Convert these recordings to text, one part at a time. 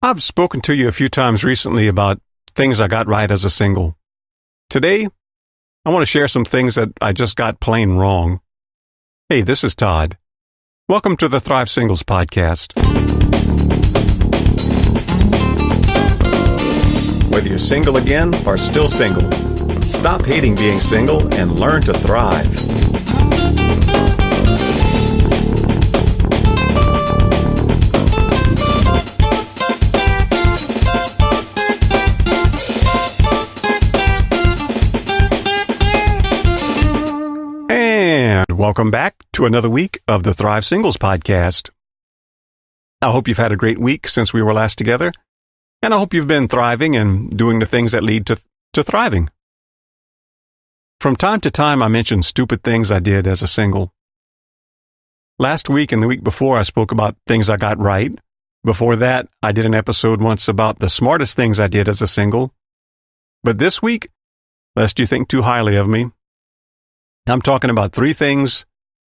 I've spoken to you a few times recently about things I got right as a single. Today, I want to share some things that I just got plain wrong. Hey, this is Todd. Welcome to the Thrive Singles Podcast. Whether you're single again or still single, stop hating being single and learn to thrive. And welcome back to another week of the Thrive Singles Podcast. I hope you've had a great week since we were last together, and I hope you've been thriving and doing the things that lead to thriving. From time to time, I mention stupid things I did as a single. Last week and the week before, I spoke about things I got right. Before that, I did an episode once about the smartest things I did as a single. But this week, lest you think too highly of me, I'm talking about 3 things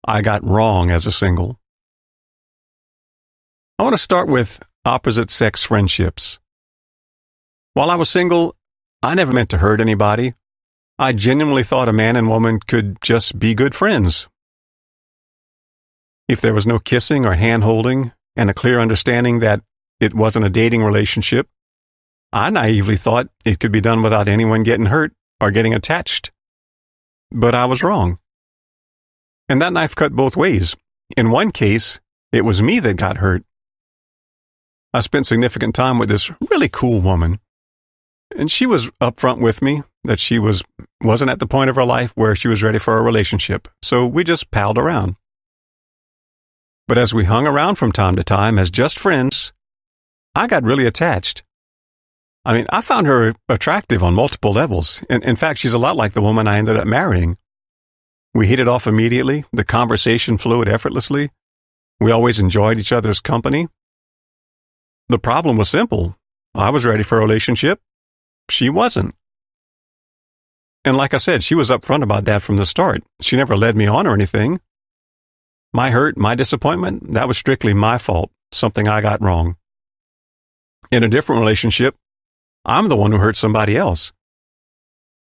I got wrong as a single. I want to start with opposite-sex friendships. While I was single, I never meant to hurt anybody. I genuinely thought a man and woman could just be good friends. If there was no kissing or hand-holding and a clear understanding that it wasn't a dating relationship, I naively thought it could be done without anyone getting hurt or getting attached. But I was wrong. And that knife cut both ways. In one case, it was me that got hurt. I spent significant time with this really cool woman. And she was upfront with me that she wasn't at the point of her life where she was ready for a relationship. So we just palled around. But as we hung around from time to time as just friends, I got really attached. I found her attractive on multiple levels. In fact, she's a lot like the woman I ended up marrying. We hit it off immediately. The conversation flowed effortlessly. We always enjoyed each other's company. The problem was simple. I was ready for a relationship. She wasn't. And like I said, she was upfront about that from the start. She never led me on or anything. My hurt, my disappointment, that was strictly my fault, something I got wrong. In a different relationship, I'm the one who hurt somebody else.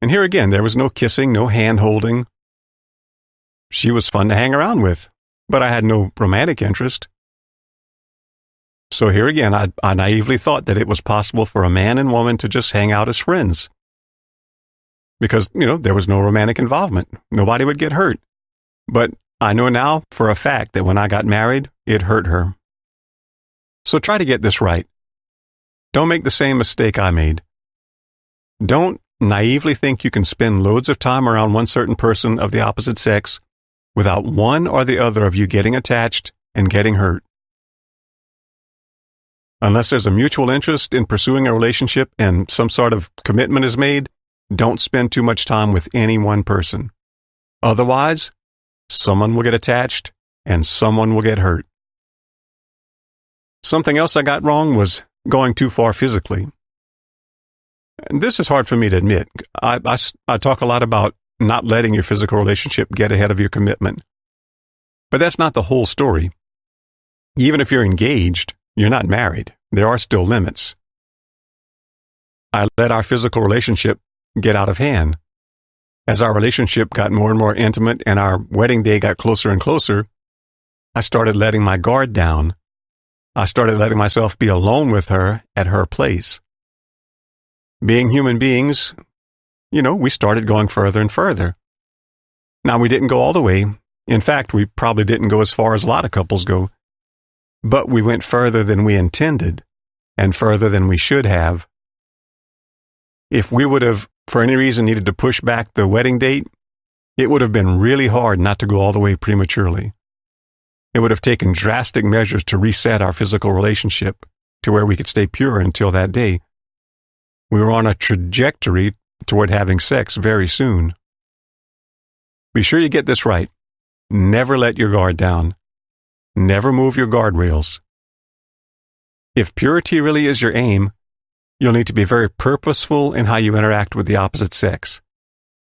And here again, there was no kissing, no hand-holding. She was fun to hang around with, but I had no romantic interest. So here again, I naively thought that it was possible for a man and woman to just hang out as friends. Because, there was no romantic involvement. Nobody would get hurt. But I know now for a fact that when I got married, it hurt her. So try to get this right. Don't make the same mistake I made. Don't naively think you can spend loads of time around one certain person of the opposite sex without one or the other of you getting attached and getting hurt. Unless there's a mutual interest in pursuing a relationship and some sort of commitment is made, don't spend too much time with any one person. Otherwise, someone will get attached and someone will get hurt. Something else I got wrong was going too far physically. And this is hard for me to admit. I talk a lot about not letting your physical relationship get ahead of your commitment. But that's not the whole story. Even if you're engaged, you're not married. There are still limits. I let our physical relationship get out of hand. As our relationship got more and more intimate and our wedding day got closer and closer, I started letting my guard down. I started letting myself be alone with her at her place. Being human beings, we started going further and further. Now, we didn't go all the way. In fact, we probably didn't go as far as a lot of couples go. But we went further than we intended and further than we should have. If we would have, for any reason, needed to push back the wedding date, it would have been really hard not to go all the way prematurely. It would have taken drastic measures to reset our physical relationship to where we could stay pure until that day. We were on a trajectory toward having sex very soon. Be sure you get this right. Never let your guard down. Never move your guardrails. If purity really is your aim, you'll need to be very purposeful in how you interact with the opposite sex.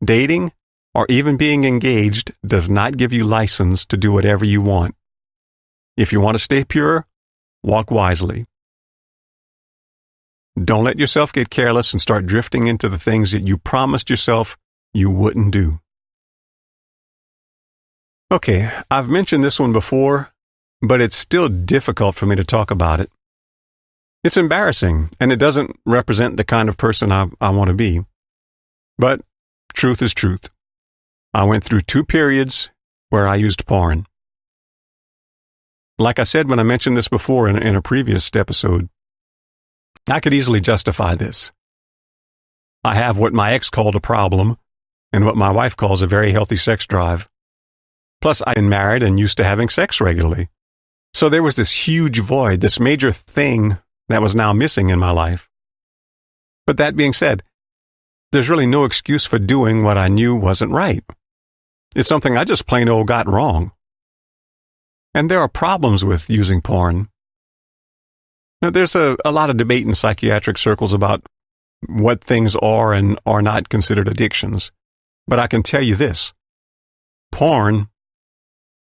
Dating, or even being engaged, does not give you license to do whatever you want. If you want to stay pure, walk wisely. Don't let yourself get careless and start drifting into the things that you promised yourself you wouldn't do. Okay, I've mentioned this one before, but it's still difficult for me to talk about it. It's embarrassing, and it doesn't represent the kind of person I want to be. But truth is truth. I went through 2 periods where I used porn. Like I said when I mentioned this before in a previous episode, I could easily justify this. I have what my ex called a problem, and what my wife calls a very healthy sex drive. Plus, I've been married and used to having sex regularly. So there was this huge void, this major thing that was now missing in my life. But that being said, there's really no excuse for doing what I knew wasn't right. It's something I just plain old got wrong. And there are problems with using porn. Now, there's a lot of debate in psychiatric circles about what things are and are not considered addictions. But I can tell you this. Porn,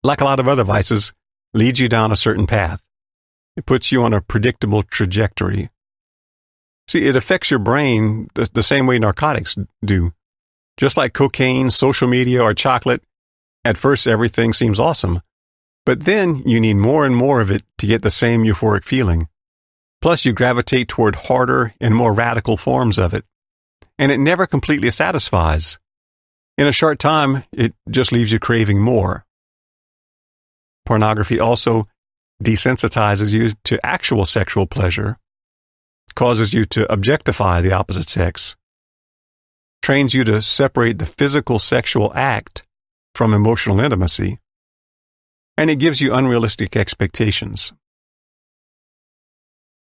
like a lot of other vices, leads you down a certain path. It puts you on a predictable trajectory. See, it affects your brain the same way narcotics do. Just like cocaine, social media, or chocolate, at first everything seems awesome. But then you need more and more of it to get the same euphoric feeling. Plus, you gravitate toward harder and more radical forms of it. And it never completely satisfies. In a short time, it just leaves you craving more. Pornography also desensitizes you to actual sexual pleasure, causes you to objectify the opposite sex, trains you to separate the physical sexual act from emotional intimacy, and it gives you unrealistic expectations.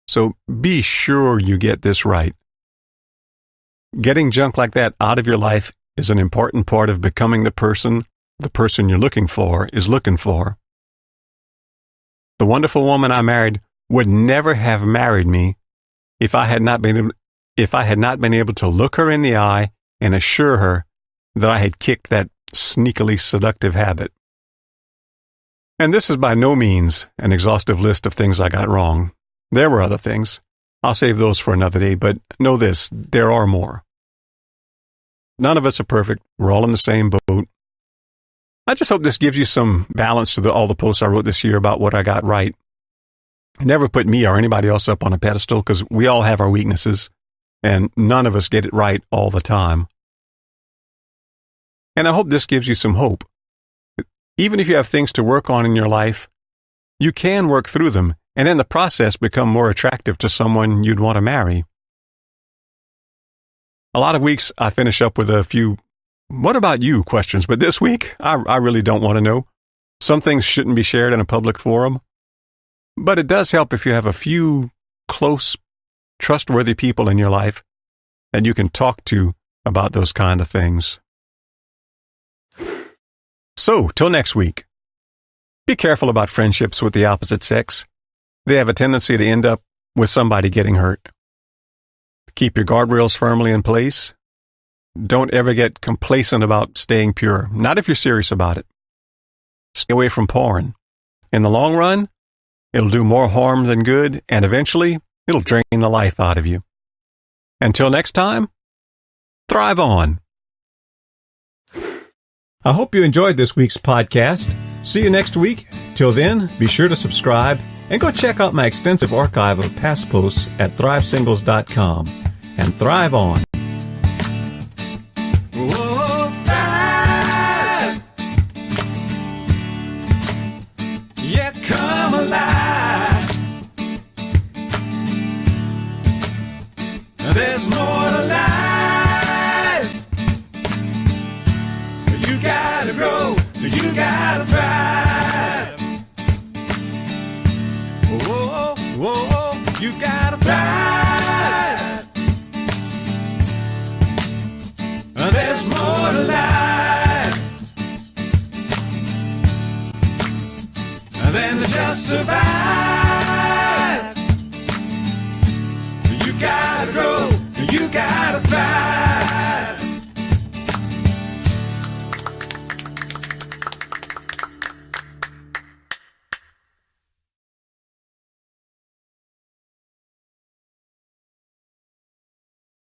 So be sure you get this right. Getting junk like that out of your life is an important part of becoming the person you're looking for is looking for. The wonderful woman I married would never have married me if I had not been able to look her in the eye and assure her that I had kicked that sneakily seductive habit. And this is by no means an exhaustive list of things I got wrong. There were other things. I'll save those for another day, but know this, there are more. None of us are perfect. We're all in the same boat. I just hope this gives you some balance to all the posts I wrote this year about what I got right. Never put me or anybody else up on a pedestal because we all have our weaknesses, and none of us get it right all the time. And I hope this gives you some hope. Even if you have things to work on in your life, you can work through them and in the process become more attractive to someone you'd want to marry. A lot of weeks I finish up with a few "what about you" questions, but this week I really don't want to know. Some things shouldn't be shared in a public forum, but it does help if you have a few close, trustworthy people in your life that you can talk to about those kind of things. So, till next week. Be careful about friendships with the opposite sex. They have a tendency to end up with somebody getting hurt. Keep your guardrails firmly in place. Don't ever get complacent about staying pure, not if you're serious about it. Stay away from porn. In the long run, it'll do more harm than good, and eventually, it'll drain the life out of you. Until next time, thrive on. I hope you enjoyed this week's podcast. See you next week. Till then, be sure to subscribe and go check out my extensive archive of past posts at thrivesingles.com. And thrive on. Whoa, thrive. Yeah, come alive. There's more to life. You gotta grow, you gotta thrive. Whoa, whoa, you gotta thrive. There's more to life than to just survive. You gotta grow, you gotta